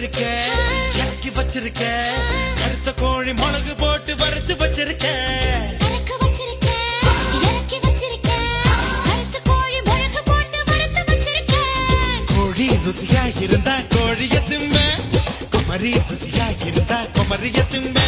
வச்சிருக்க ஜக்கி வச்சிருக்க கருத்த கோழி மிளகு போட்டு வறுத்து வச்சிருக்க கோழி ருசியா இருந்தா கோழிய திம்ப குமரி ருசியா இருந்தா குமரிய திம்ப